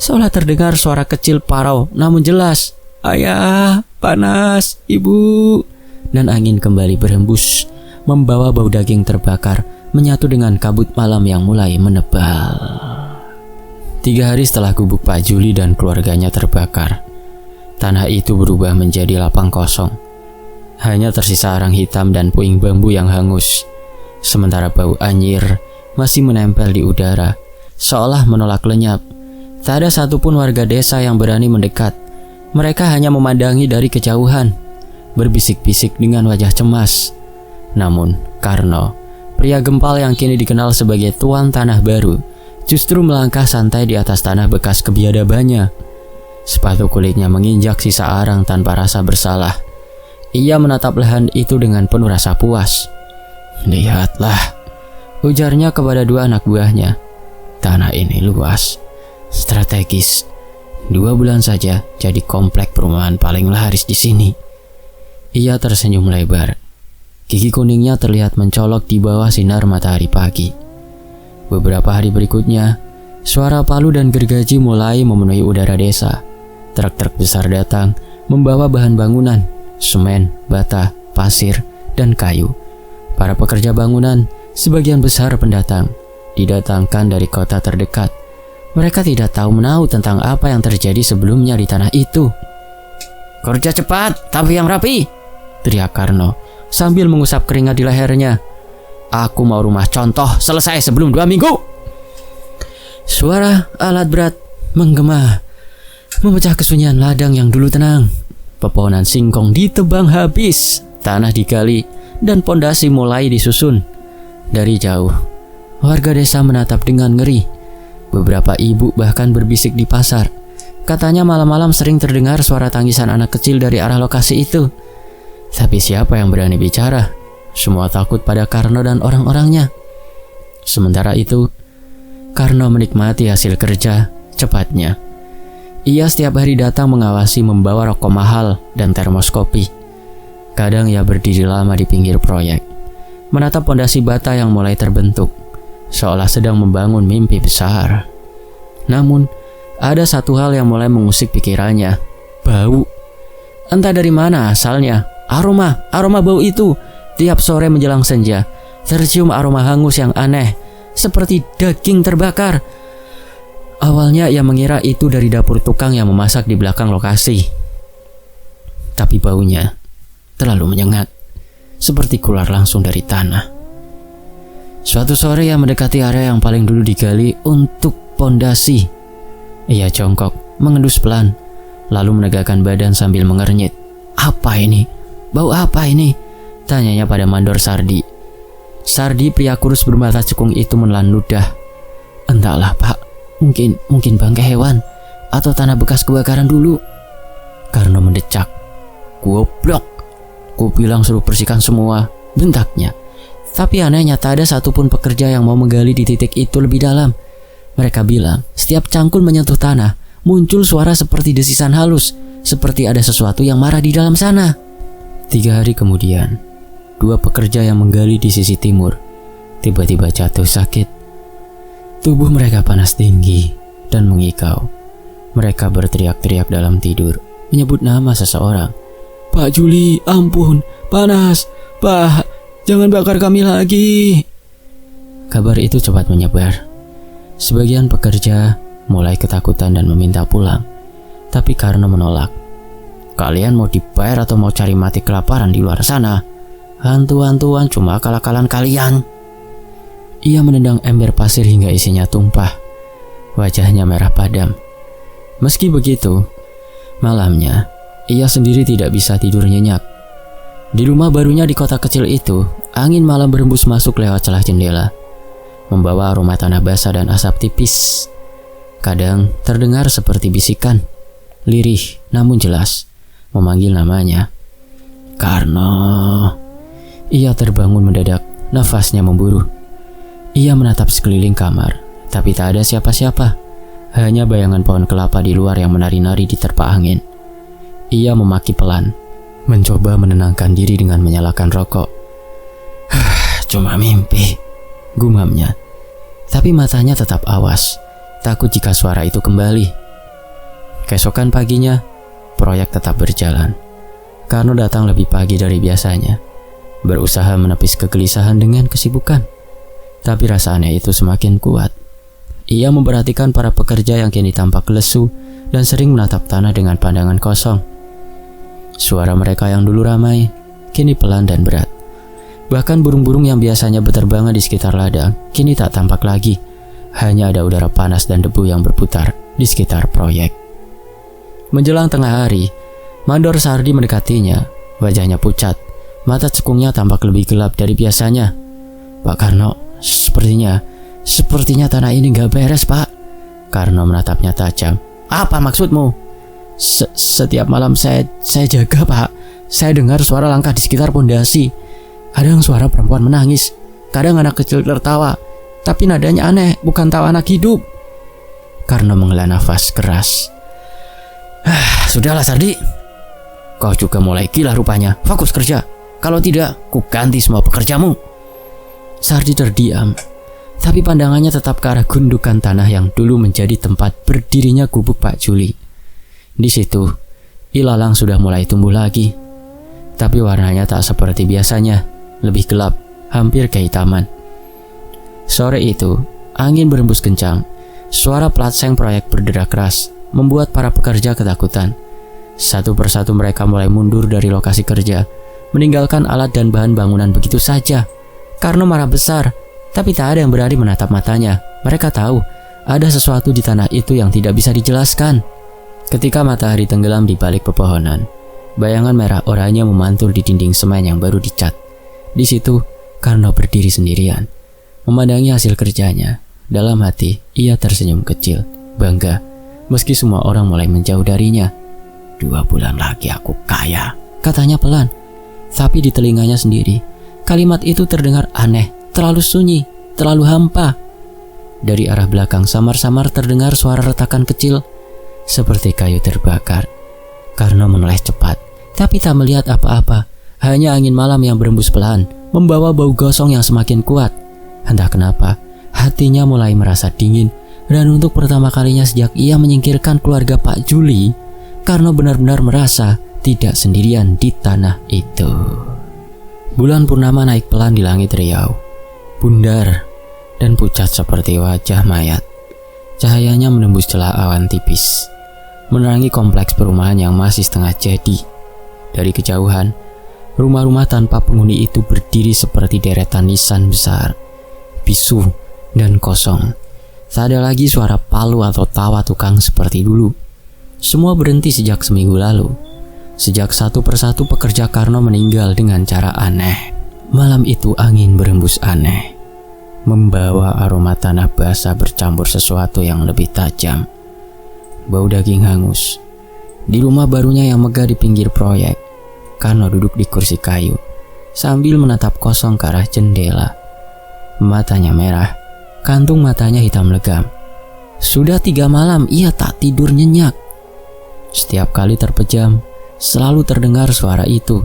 seolah terdengar suara kecil parau namun jelas, "Ayah, panas, ibu." Dan angin kembali berhembus, membawa bau daging terbakar, menyatu dengan kabut malam yang mulai menebal. 3 hari setelah gubuk Pak Juli dan keluarganya terbakar, tanah itu berubah menjadi lapang kosong. Hanya tersisa arang hitam dan puing bambu yang hangus. Sementara bau anyir masih menempel di udara, seolah menolak lenyap. Tak ada satupun warga desa yang berani mendekat. Mereka hanya memandangi dari kejauhan, berbisik-bisik dengan wajah cemas. Namun, Karno, pria gempal yang kini dikenal sebagai tuan tanah baru, justru melangkah santai di atas tanah bekas kebiadabannya. Sepatu kulitnya menginjak sisa arang tanpa rasa bersalah. Ia menatap lahan itu dengan penuh rasa puas. "Lihatlah," ujarnya kepada 2 anak buahnya. "Tanah ini luas, strategis. 2 bulan saja jadi komplek perumahan paling laris di sini." Ia tersenyum lebar. Gigi kuningnya terlihat mencolok di bawah sinar matahari pagi. Beberapa hari berikutnya, suara palu dan gergaji mulai memenuhi udara desa. Truk-truk besar datang, membawa bahan bangunan, semen, bata, pasir, dan kayu. Para pekerja bangunan, sebagian besar pendatang, didatangkan dari kota terdekat. Mereka tidak tahu menahu tentang apa yang terjadi sebelumnya di tanah itu. "Kerja cepat, tapi yang rapi," teriak Karno sambil mengusap keringat di lehernya. "Aku mau rumah contoh selesai sebelum 2 minggu." Suara alat berat menggema, memecah kesunyian ladang yang dulu tenang. Pepohonan singkong ditebang habis, tanah digali, dan pondasi mulai disusun. Dari jauh, warga desa menatap dengan ngeri. Beberapa ibu bahkan berbisik di pasar. Katanya malam-malam sering terdengar suara tangisan anak kecil dari arah lokasi itu. Tapi siapa yang berani bicara? Semua takut pada Karno dan orang-orangnya. Sementara itu, Karno menikmati hasil kerja cepatnya. Ia setiap hari datang mengawasi membawa rokok mahal dan termos kopi. Kadang ia berdiri lama di pinggir proyek, menatap pondasi bata yang mulai terbentuk, seolah sedang membangun mimpi besar. Namun, ada satu hal yang mulai mengusik pikirannya. Bau. Entah dari mana asalnya. Aroma bau itu. Tiap sore menjelang senja, tercium aroma hangus yang aneh, seperti daging terbakar. Awalnya ia mengira itu dari dapur tukang yang memasak di belakang lokasi. Tapi baunya terlalu menyengat, seperti keluar langsung dari tanah. Suatu sore ia mendekati area yang paling dulu digali untuk pondasi. Ia jongkok, mengendus pelan, lalu menegakkan badan sambil mengernyit. "Apa ini? Bau apa ini?" tanyanya pada mandor Sardi. Sardi, pria kurus bermata cekung itu menelan ludah. "Entahlah, Pak. Mungkin bangkai hewan atau tanah bekas kebakaran dulu." Karno mendecak. "Goblok. Ku bilang suruh bersihkan semua," bentaknya. Tapi anehnya tak ada satupun pekerja yang mau menggali di titik itu lebih dalam. Mereka bilang setiap cangkul menyentuh tanah, muncul suara seperti desisan halus, seperti ada sesuatu yang marah di dalam sana. 3 hari kemudian, 2 pekerja yang menggali di sisi timur tiba-tiba jatuh sakit. Tubuh mereka panas tinggi dan mengikau. Mereka berteriak-teriak dalam tidur, menyebut nama seseorang. "Pak Juli, ampun, panas. Pak, jangan bakar kami lagi." Kabar itu cepat menyebar. Sebagian pekerja mulai ketakutan dan meminta pulang. Tapi Karno menolak. "Kalian mau dibayar atau mau cari mati kelaparan di luar sana?" Hantu-hantuan cuma akal-akalan kalian. Ia menendang ember pasir hingga isinya tumpah. Wajahnya merah padam. Meski begitu, malamnya ia sendiri tidak bisa tidur nyenyak. Di rumah barunya di kota kecil itu, angin malam berembus masuk lewat celah jendela, membawa aroma tanah basah dan asap tipis. Kadang terdengar seperti bisikan, lirih namun jelas, memanggil namanya. Karno. Ia terbangun mendadak, nafasnya memburu. Ia menatap sekeliling kamar, tapi tak ada siapa-siapa. Hanya bayangan pohon kelapa di luar yang menari-nari diterpa angin. Ia memaki pelan, mencoba menenangkan diri dengan menyalakan rokok. Cuma mimpi, gumamnya. Tapi matanya tetap awas, takut jika suara itu kembali. Keesokan paginya, proyek tetap berjalan. Karno datang lebih pagi dari biasanya, berusaha menepis kegelisahan dengan kesibukan. Tapi rasa aneh itu semakin kuat. Ia memperhatikan para pekerja yang kini tampak lesu dan sering menatap tanah dengan pandangan kosong. Suara mereka yang dulu ramai, kini pelan dan berat. Bahkan burung-burung yang biasanya berterbangan di sekitar ladang, kini tak tampak lagi. Hanya ada udara panas dan debu yang berputar di sekitar proyek. Menjelang tengah hari, Mandor Sardi mendekatinya. Wajahnya pucat, mata cekungnya tampak lebih gelap dari biasanya. Pak Karno, sepertinya tanah ini gak beres, Pak. Karno menatapnya tajam. Apa maksudmu? Setiap malam saya jaga, Pak. Saya dengar suara langkah di sekitar pondasi. Kadang suara perempuan menangis, kadang anak kecil tertawa. Tapi nadanya aneh, bukan tawa anak hidup. Karno menghela nafas keras. Sudahlah Sardi, kau juga mulai gila rupanya. Fokus kerja, kalau tidak ku ganti semua pekerjamu. Sardi terdiam, tapi pandangannya tetap ke arah gundukan tanah yang dulu menjadi tempat berdirinya gubuk Pak Juli. Di situ, ilalang sudah mulai tumbuh lagi, tapi warnanya tak seperti biasanya, lebih gelap, hampir kehitaman. Sore itu, angin berembus kencang. Suara plat seng proyek berderak keras, membuat para pekerja ketakutan. Satu persatu mereka mulai mundur dari lokasi kerja, meninggalkan alat dan bahan bangunan begitu saja. Karno marah besar, tapi tak ada yang berani menatap matanya. Mereka tahu, ada sesuatu di tanah itu yang tidak bisa dijelaskan. Ketika matahari tenggelam di balik pepohonan, bayangan merah oranye memantul di dinding semen yang baru dicat. Di situ, Karno berdiri sendirian, memandangi hasil kerjanya. Dalam hati, ia tersenyum kecil, bangga, meski semua orang mulai menjauh darinya. 2 bulan lagi aku kaya, katanya pelan. Tapi di telinganya sendiri, kalimat itu terdengar aneh, terlalu sunyi, terlalu hampa. Dari arah belakang samar-samar terdengar suara retakan kecil, seperti kayu terbakar. Karno menoleh cepat, tapi tak melihat apa-apa. Hanya angin malam yang berembus pelan, membawa bau gosong yang semakin kuat. Entah kenapa, hatinya mulai merasa dingin. Dan untuk pertama kalinya sejak ia menyingkirkan keluarga Pak Juli, Karno benar-benar merasa tidak sendirian di tanah itu. Bulan purnama naik pelan di langit Riau, bundar dan pucat seperti wajah mayat. Cahayanya menembus celah awan tipis, menerangi kompleks perumahan yang masih setengah jadi. Dari kejauhan, rumah-rumah tanpa penghuni itu berdiri seperti deretan nisan besar, bisu dan kosong. Tak ada lagi suara palu atau tawa tukang seperti dulu. Semua berhenti sejak seminggu lalu. Sejak satu persatu pekerja Karno meninggal dengan cara aneh. Malam itu angin berembus aneh, membawa aroma tanah basah bercampur sesuatu yang lebih tajam. Bau daging hangus. Di rumah barunya yang megah di pinggir proyek, Karno duduk di kursi kayu, sambil menatap kosong ke arah jendela. Matanya merah, kantung matanya hitam legam. Sudah 3 malam ia tak tidur nyenyak. Setiap kali terpejam, selalu terdengar suara itu.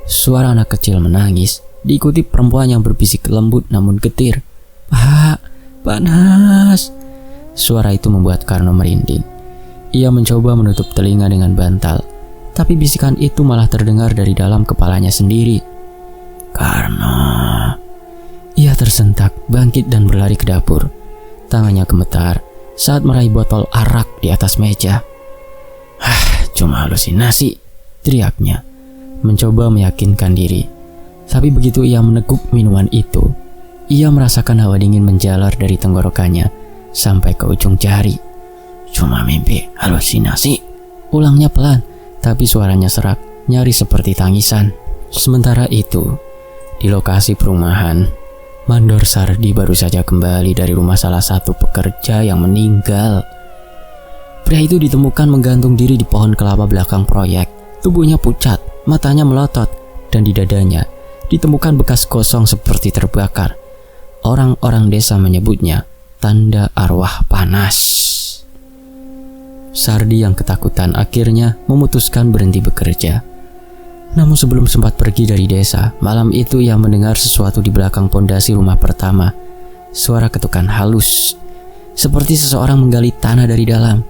Suara anak kecil menangis, diikuti perempuan yang berbisik lembut namun getir. Pak, panas. Suara itu membuat Karno merinding. Ia mencoba menutup telinga dengan bantal, tapi bisikan itu malah terdengar dari dalam kepalanya sendiri. Karno. Ia tersentak, bangkit dan berlari ke dapur. Tangannya gemetar saat meraih botol arak di atas meja. Cuma halusinasi, teriaknya, mencoba meyakinkan diri. Tapi begitu ia meneguk minuman itu, ia merasakan hawa dingin menjalar dari tenggorokannya sampai ke ujung jari. "Cuma mimpi, halusinasi," ulangnya pelan, tapi suaranya serak, nyaris seperti tangisan. Sementara itu, di lokasi perumahan, Mandor Sardi baru saja kembali dari rumah salah satu pekerja yang meninggal. Pria itu ditemukan menggantung diri di pohon kelapa belakang proyek. Tubuhnya pucat, matanya melotot, dan di dadanya ditemukan bekas gosong seperti terbakar. Orang-orang desa menyebutnya tanda arwah panas. Sardi yang ketakutan akhirnya memutuskan berhenti bekerja. Namun sebelum sempat pergi dari desa, malam itu ia mendengar sesuatu di belakang pondasi rumah pertama. Suara ketukan halus, seperti seseorang menggali tanah dari dalam.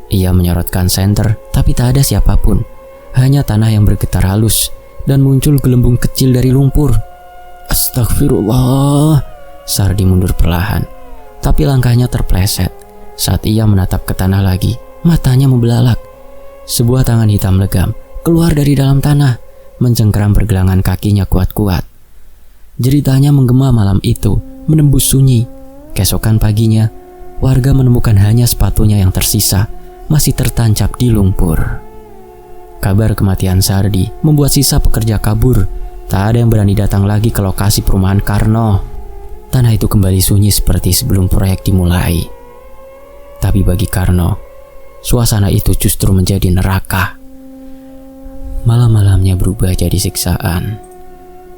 Ia menyorotkan senter, tapi tak ada siapapun. Hanya tanah yang bergetar halus, dan muncul gelembung kecil dari lumpur. "Astagfirullah," Sardi mundur perlahan, tapi langkahnya terpleset. Saat ia menatap ke tanah lagi, matanya membelalak. Sebuah tangan hitam legam keluar dari dalam tanah, mencengkeram pergelangan kakinya kuat-kuat. Jeritanya menggema malam itu, menembus sunyi. Keesokan paginya, warga menemukan hanya sepatunya yang tersisa, masih tertancap di lumpur. Kabar kematian Sardi membuat sisa pekerja kabur. Tak ada yang berani datang lagi ke lokasi perumahan Karno. Tanah itu kembali sunyi seperti sebelum proyek dimulai. Tapi bagi Karno, suasana itu justru menjadi neraka. Malam-malamnya berubah jadi siksaan.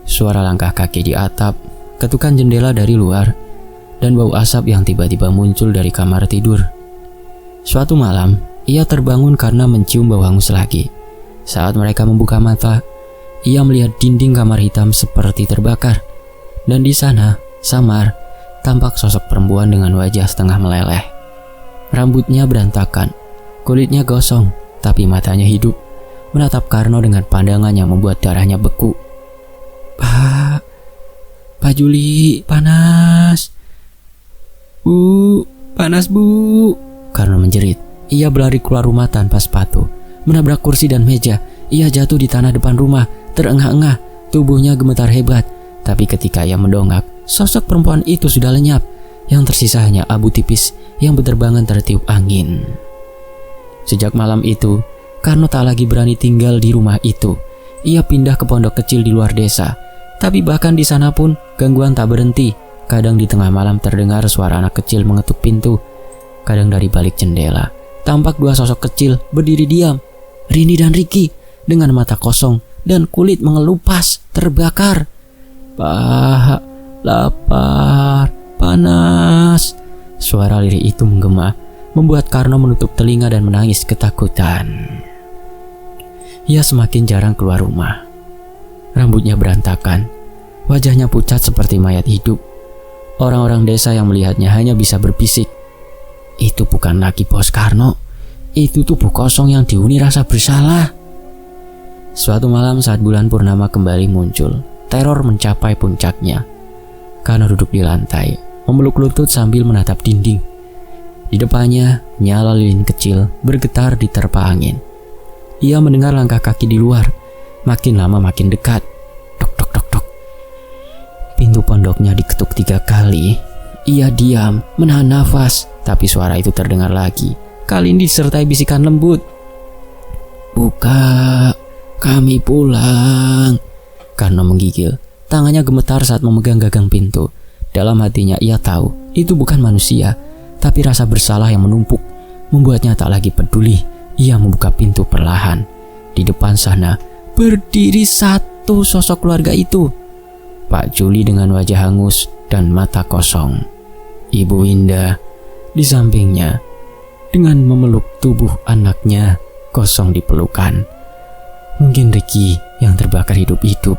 Suara langkah kaki di atap, ketukan jendela dari luar, dan bau asap yang tiba-tiba muncul dari kamar tidur. Suatu malam, ia terbangun karena mencium bau hangus lagi. Saat mereka membuka mata, ia melihat dinding kamar hitam seperti terbakar. Dan di sana, samar, tampak sosok perempuan dengan wajah setengah meleleh. Rambutnya berantakan, kulitnya gosong, tapi matanya hidup, menatap Karno dengan pandangan yang membuat darahnya beku. Pak Juli, panas. Bu, panas bu," Karno menjerit. Ia berlari keluar rumah tanpa sepatu, menabrak kursi dan meja. Ia jatuh di tanah depan rumah, terengah-engah, tubuhnya gemetar hebat. Tapi ketika ia mendongak, sosok perempuan itu sudah lenyap. Yang tersisa hanya abu tipis yang berterbangan tertiup angin. Sejak malam itu, Karno tak lagi berani tinggal di rumah itu. Ia pindah ke pondok kecil di luar desa. Tapi bahkan di sana pun, gangguan tak berhenti. Kadang di tengah malam terdengar suara anak kecil mengetuk pintu. Kadang dari balik jendela, tampak dua sosok kecil berdiri diam. Rini dan Ricky, dengan mata kosong dan kulit mengelupas, terbakar. "Pak, lapar, panas." Suara lirih itu menggema, membuat Karno menutup telinga dan menangis ketakutan. Ia semakin jarang keluar rumah. Rambutnya berantakan, wajahnya pucat seperti mayat hidup. Orang-orang desa yang melihatnya hanya bisa berbisik, "Itu bukan lagi bos Karno, itu tubuh kosong yang dihuni rasa bersalah." Suatu malam saat bulan purnama kembali muncul, teror mencapai puncaknya. Karno duduk di lantai, memeluk lutut sambil menatap dinding. Di depannya, nyala lilin kecil bergetar diterpa angin. Ia mendengar langkah kaki di luar, makin lama makin dekat. Tok tok tok tok. Pintu pondoknya diketuk 3 kali. Ia diam, menahan nafas, tapi suara itu terdengar lagi. Kali ini disertai bisikan lembut. "Buka, kami pulang." Karno menggigil. Tangannya gemetar saat memegang gagang pintu. Dalam hatinya ia tahu itu bukan manusia, tapi rasa bersalah yang menumpuk membuatnya tak lagi peduli. Ia membuka pintu perlahan. Di depan sana berdiri satu sosok keluarga itu. Pak Juli dengan wajah hangus dan mata kosong. Ibu Winda di sampingnya dengan memeluk tubuh anaknya kosong di pelukan. Mungkin Ricky yang terbakar hidup-hidup.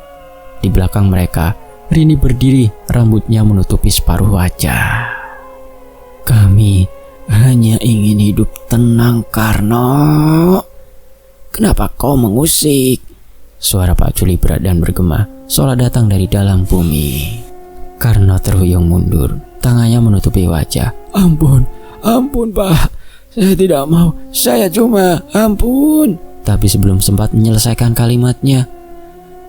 Di belakang mereka, Rini berdiri, rambutnya menutupi separuh wajah. "Kami hanya ingin hidup tenang, Karno. Kenapa kau mengusik?" Suara Pak Juli berat dan bergema, seolah datang dari dalam bumi. Karno terhuyung mundur, tangannya menutupi wajah. Ampun Pak, saya tidak mau, saya cuma ampun." Tapi sebelum sempat menyelesaikan kalimatnya,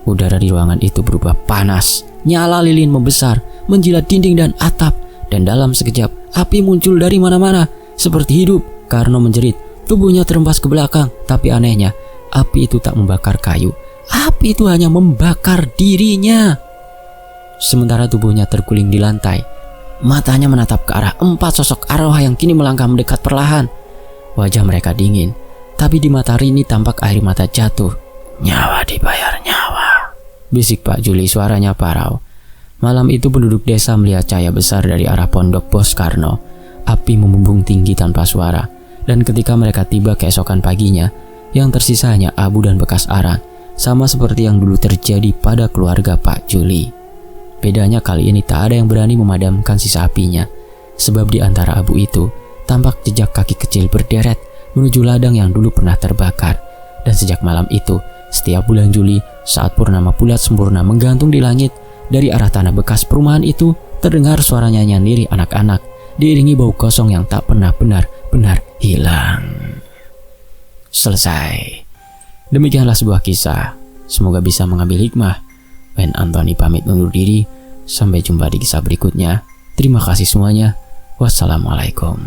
Udara di ruangan itu berubah panas. Nyala lilin membesar, menjilat dinding dan atap. Dan dalam sekejap, api muncul dari mana-mana. Seperti hidup. Karno menjerit. Tubuhnya terhempas ke belakang. Tapi anehnya, api itu tak membakar kayu. Api itu hanya membakar dirinya. Sementara tubuhnya terguling di lantai. Matanya menatap ke arah 4 sosok arwah yang kini melangkah mendekat perlahan. Wajah mereka dingin. Tapi di mata Rini tampak air mata jatuh. Nyawa dibayar nyawa, bisik Pak Juli, suaranya parau. Malam itu penduduk desa melihat cahaya besar dari arah pondok Bos Karno. Api membumbung tinggi tanpa suara. Dan ketika mereka tiba keesokan paginya, yang tersisa hanya abu dan bekas arang. Sama seperti yang dulu terjadi pada keluarga Pak Juli. Bedanya kali ini tak ada yang berani memadamkan sisa apinya. Sebab di antara abu itu tampak jejak kaki kecil berderet menuju ladang yang dulu pernah terbakar. Dan sejak malam itu, setiap bulan Juli, saat purnama bulat sempurna menggantung di langit, dari arah tanah bekas perumahan itu terdengar suara nyanyian lirih anak-anak, diiringi bau kosong yang tak pernah benar-benar hilang. Selesai. Demikianlah sebuah kisah. Semoga bisa mengambil hikmah. Ben Antoni pamit undur diri. Sampai jumpa di kisah berikutnya. Terima kasih semuanya. Wassalamualaikum.